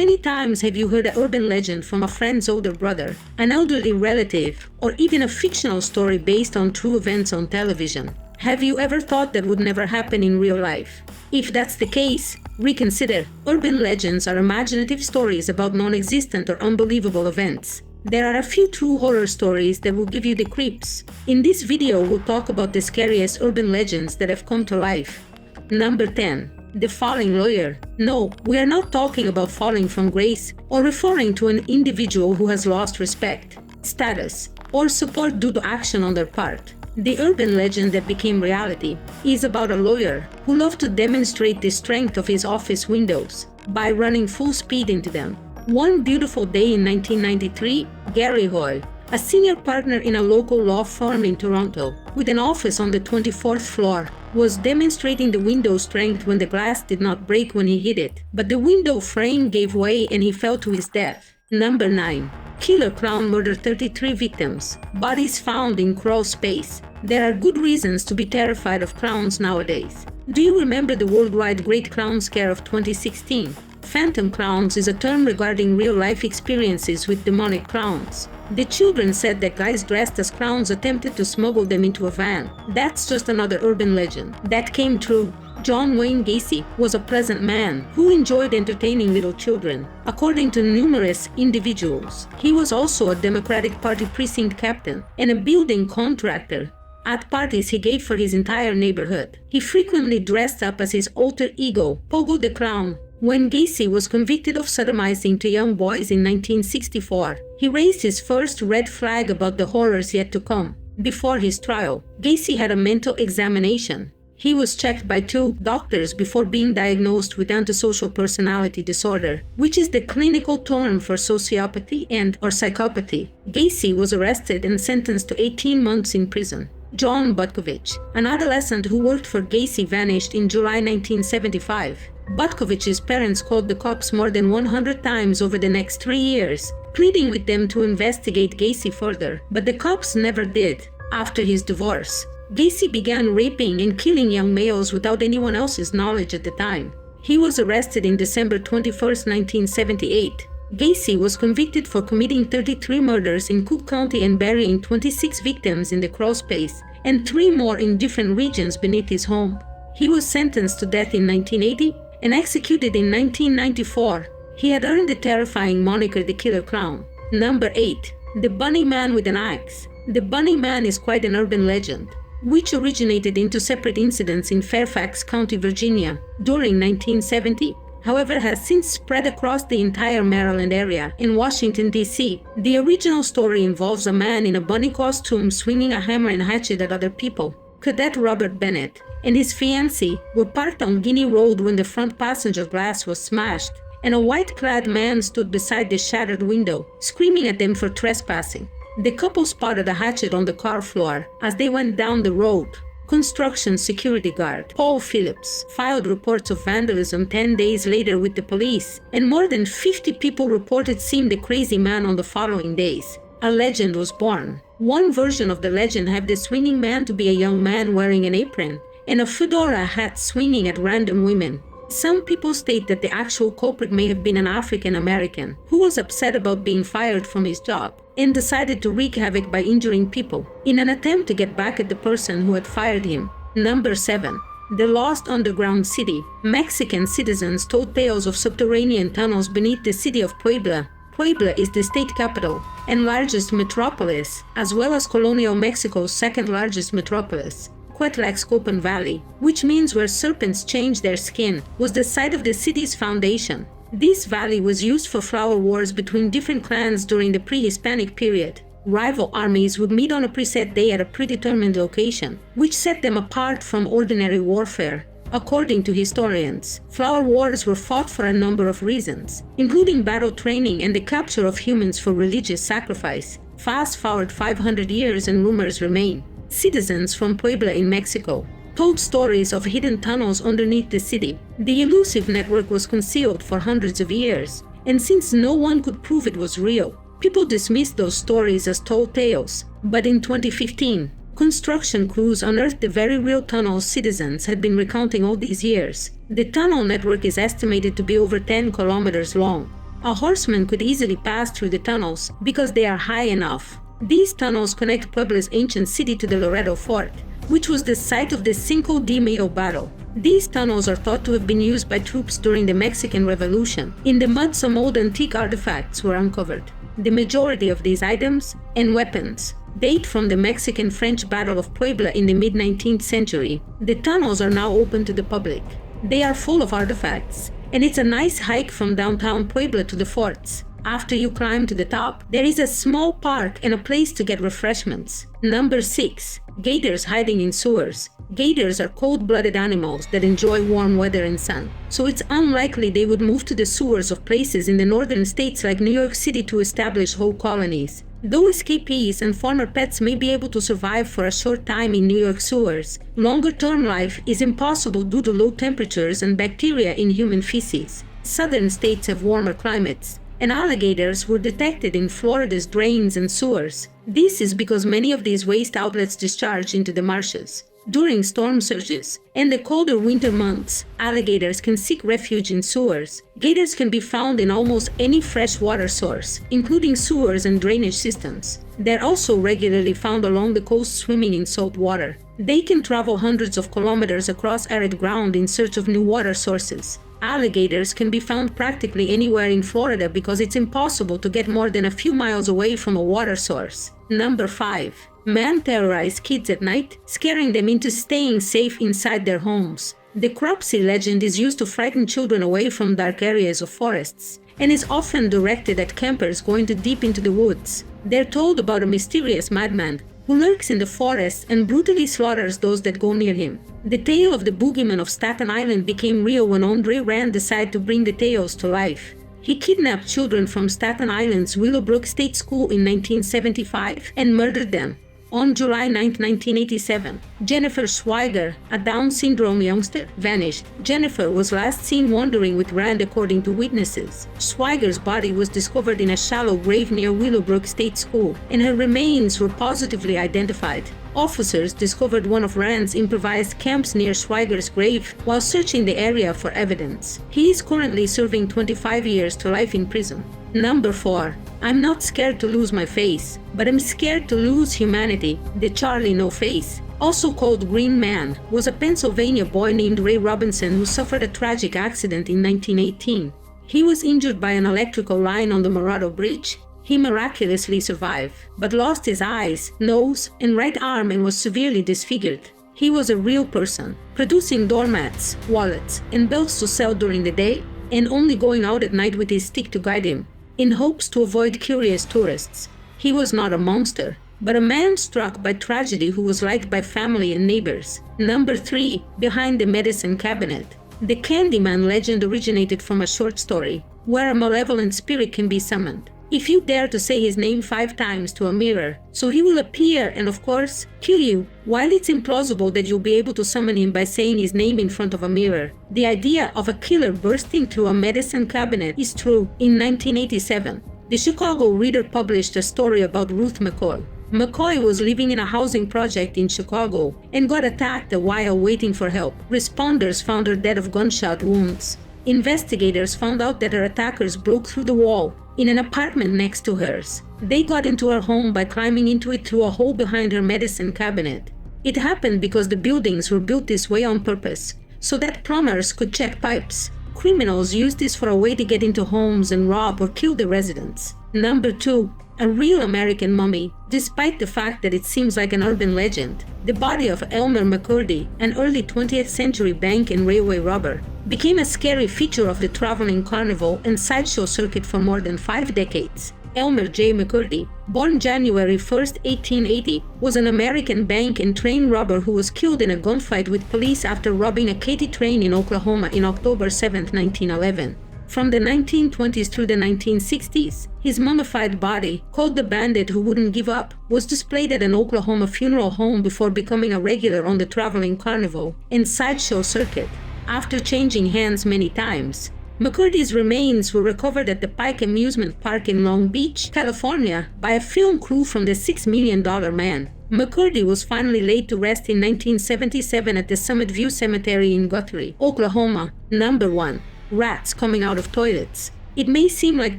many times have you heard an urban legend from a friend's older brother, an elderly relative, or even a fictional story based on true events on television? Have you ever thought that would never happen in real life? If that's the case, reconsider. Urban legends are imaginative stories about non-existent or unbelievable events. There are a few true horror stories that will give you the creeps. In this video, we'll talk about the scariest urban legends that have come to life. Number 10. The falling lawyer. No, we are not talking about falling from grace or referring to an individual who has lost respect, status, or support due to action on their part. The urban legend that became reality is about a lawyer who loved to demonstrate the strength of his office windows by running full speed into them. One beautiful day in 1993, Gary Hoyle, a senior partner in a local law firm in Toronto, with an office on the 24th floor, was demonstrating the window strength when the glass did not break when he hit it, but the window frame gave way and he fell to his death. Number 9. Killer clown murdered 33 victims. Bodies found in crawl space. There are good reasons to be terrified of clowns nowadays. Do you remember the worldwide Great Clown Scare of 2016? Phantom clowns is a term regarding real-life experiences with demonic clowns. The children said that guys dressed as clowns attempted to smuggle them into a van. That's just another urban legend that came true. John Wayne Gacy was a pleasant man who enjoyed entertaining little children. According to numerous individuals, he was also a Democratic Party precinct captain and a building contractor. At parties he gave for his entire neighborhood, he frequently dressed up as his alter ego, Pogo the Clown. When Gacy was convicted of sodomizing two young boys in 1964, he raised his first red flag about the horrors yet to come. Before his trial, Gacy had a mental examination. He was checked by 2 doctors before being diagnosed with antisocial personality disorder, which is the clinical term for sociopathy and/or psychopathy. Gacy was arrested and sentenced to 18 months in prison. John Butkovich, an adolescent who worked for Gacy, vanished in July 1975. Butkovich's parents called the cops more than 100 times over the next 3 years, pleading with them to investigate Gacy further, but the cops never did. After his divorce, Gacy began raping and killing young males without anyone else's knowledge at the time. He was arrested in December 21, 1978. Gacy was convicted for committing 33 murders in Cook County and burying 26 victims in the crawl space, and 3 more in different regions beneath his home. He was sentenced to death in 1980 and executed in 1994. He had earned the terrifying moniker the Killer Clown. Number 8. The Bunny Man with an Axe. The Bunny Man is quite an urban legend, which originated into separate incidents in Fairfax County, Virginia during 1970. However, has since spread across the entire Maryland area in Washington, D.C. The original story involves a man in a bunny costume swinging a hammer and hatchet at other people. Cadet Robert Bennett and his fiancée were parked on Guinea Road when the front passenger glass was smashed, and a white-clad man stood beside the shattered window, screaming at them for trespassing. The couple spotted a hatchet on the car floor as they went down the road. Construction security guard Paul Phillips filed reports of vandalism 10 days later with the police, and more than 50 people reported seeing the crazy man on the following days. A legend was born. One version of the legend had the swinging man to be a young man wearing an apron and a fedora hat swinging at random women. Some people state that the actual culprit may have been an African American who was upset about being fired from his job and decided to wreak havoc by injuring people in an attempt to get back at the person who had fired him. Number 7. The Lost Underground City. Mexican citizens told tales of subterranean tunnels beneath the city of Puebla. Puebla is the state capital and largest metropolis, as well as colonial Mexico's second largest metropolis. Quetzalcoatl Valley, which means where serpents change their skin, was the site of the city's foundation. This valley was used for flower wars between different clans during the pre-Hispanic period. Rival armies would meet on a preset day at a predetermined location, which set them apart from ordinary warfare. According to historians, flower wars were fought for a number of reasons, including battle training and the capture of humans for religious sacrifice. Fast forward 500 years and rumors remain. Citizens from Puebla in Mexico told stories of hidden tunnels underneath the city. The elusive network was concealed for hundreds of years, and since no one could prove it was real, people dismissed those stories as tall tales. But in 2015, construction crews unearthed the very real tunnels citizens had been recounting all these years. The tunnel network is estimated to be over 10 kilometers long. A horseman could easily pass through the tunnels because they are high enough. These tunnels connect Puebla's ancient city to the Loreto Fort, which was the site of the Cinco de Mayo battle. These tunnels are thought to have been used by troops during the Mexican Revolution. In the mud, some old antique artifacts were uncovered. The majority of these items and weapons date from the Mexican-French Battle of Puebla in the mid-19th century. The tunnels are now open to the public. They are full of artifacts, and it's a nice hike from downtown Puebla to the forts. After you climb to the top, there is a small park and a place to get refreshments. Number 6. Gators hiding in sewers. Gators are cold-blooded animals that enjoy warm weather and sun, so it's unlikely they would move to the sewers of places in the northern states like New York City to establish whole colonies. Though escapees and former pets may be able to survive for a short time in New York sewers, longer-term life is impossible due to low temperatures and bacteria in human feces. Southern states have warmer climates, and alligators were detected in Florida's drains and sewers. This is because many of these waste outlets discharge into the marshes. During storm surges and the colder winter months, alligators can seek refuge in sewers. Gators can be found in almost any freshwater source, including sewers and drainage systems. They're also regularly found along the coast swimming in salt water. They can travel hundreds of kilometers across arid ground in search of new water sources. Alligators can be found practically anywhere in Florida because it's impossible to get more than a few miles away from a water source. Number 5. Men terrorize kids at night, scaring them into staying safe inside their homes. The Cropsey legend is used to frighten children away from dark areas of forests, and is often directed at campers going too deep into the woods. They're told about a mysterious madman who lurks in the forest and brutally slaughters those that go near him. The tale of the boogeyman of Staten Island became real when Andre Rand decided to bring the tales to life. He kidnapped children from Staten Island's Willowbrook State School in 1975 and murdered them. On July 9, 1987, Jennifer Schweiger, a Down syndrome youngster, vanished. Jennifer was last seen wandering with Rand according to witnesses. Schweiger's body was discovered in a shallow grave near Willowbrook State School, and her remains were positively identified. Officers discovered one of Rand's improvised camps near Schweiger's grave while searching the area for evidence. He is currently serving 25 years to life in prison. Number 4. I'm not scared to lose my face, but I'm scared to lose humanity. The Charlie No Face, also called Green Man, was a Pennsylvania boy named Ray Robinson who suffered a tragic accident in 1918. He was injured by an electrical line on the Morado Bridge. He miraculously survived, but lost his eyes, nose, and right arm and was severely disfigured. He was a real person, producing doormats, wallets, and belts to sell during the day, and only going out at night with his stick to guide him, in hopes to avoid curious tourists. He was not a monster, but a man struck by tragedy who was liked by family and neighbors. Number 3. Behind the Medicine Cabinet. The Candyman legend originated from a short story, where a malevolent spirit can be summoned. If you dare to say his name 5 times to a mirror, so he will appear and of course, kill you. While it's implausible that you'll be able to summon him by saying his name in front of a mirror, the idea of a killer bursting through a medicine cabinet is true. In 1987, the Chicago Reader published a story about Ruth McCoy. McCoy was living in a housing project in Chicago and got attacked while waiting for help. Responders found her dead of gunshot wounds. Investigators found out that her attackers broke through the wall in an apartment next to hers. They got into her home by climbing into it through a hole behind her medicine cabinet. It happened because the buildings were built this way on purpose, so that plumbers could check pipes. Criminals used this for a way to get into homes and rob or kill the residents. Number 2. A real American mummy. Despite the fact that it seems like an urban legend, the body of Elmer McCurdy, an early 20th century bank and railway robber, became a scary feature of the traveling carnival and sideshow circuit for more than 5 decades. Elmer J. McCurdy, born January 1, 1880, was an American bank and train robber who was killed in a gunfight with police after robbing a Katy train in Oklahoma in October 7, 1911. From the 1920s through the 1960s, his mummified body, called the Bandit Who Wouldn't Give Up, was displayed at an Oklahoma funeral home before becoming a regular on the traveling carnival and sideshow circuit. After changing hands many times, McCurdy's remains were recovered at the Pike Amusement Park in Long Beach, California, by a film crew from The $6 Million Man. McCurdy was finally laid to rest in 1977 at the Summit View Cemetery in Guthrie, Oklahoma. Number 1. Rats coming out of toilets. It may seem like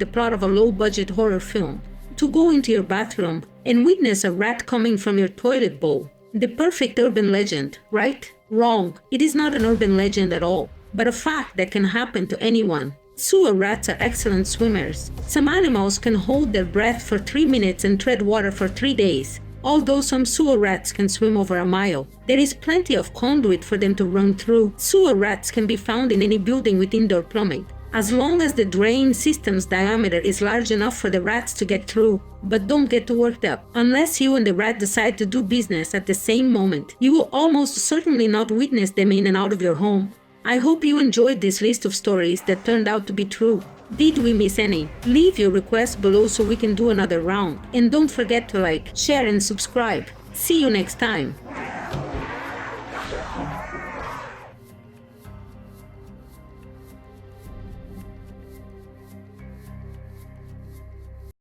the plot of a low-budget horror film. To go into your bathroom and witness a rat coming from your toilet bowl. The perfect urban legend, right? Wrong. It is not an urban legend at all, but a fact that can happen to anyone. Sewer rats are excellent swimmers. Some animals can hold their breath for 3 minutes and tread water for 3 days. Although some sewer rats can swim over a mile, there is plenty of conduit for them to run through. Sewer rats can be found in any building with indoor plumbing, as long as the drain system's diameter is large enough for the rats to get through. But don't get too worked up. Unless you and the rat decide to do business at the same moment, you will almost certainly not witness them in and out of your home. I hope you enjoyed this list of stories that turned out to be true. Did we miss any? Leave your requests below so we can do another round. And don't forget to like, share and subscribe. See you next time.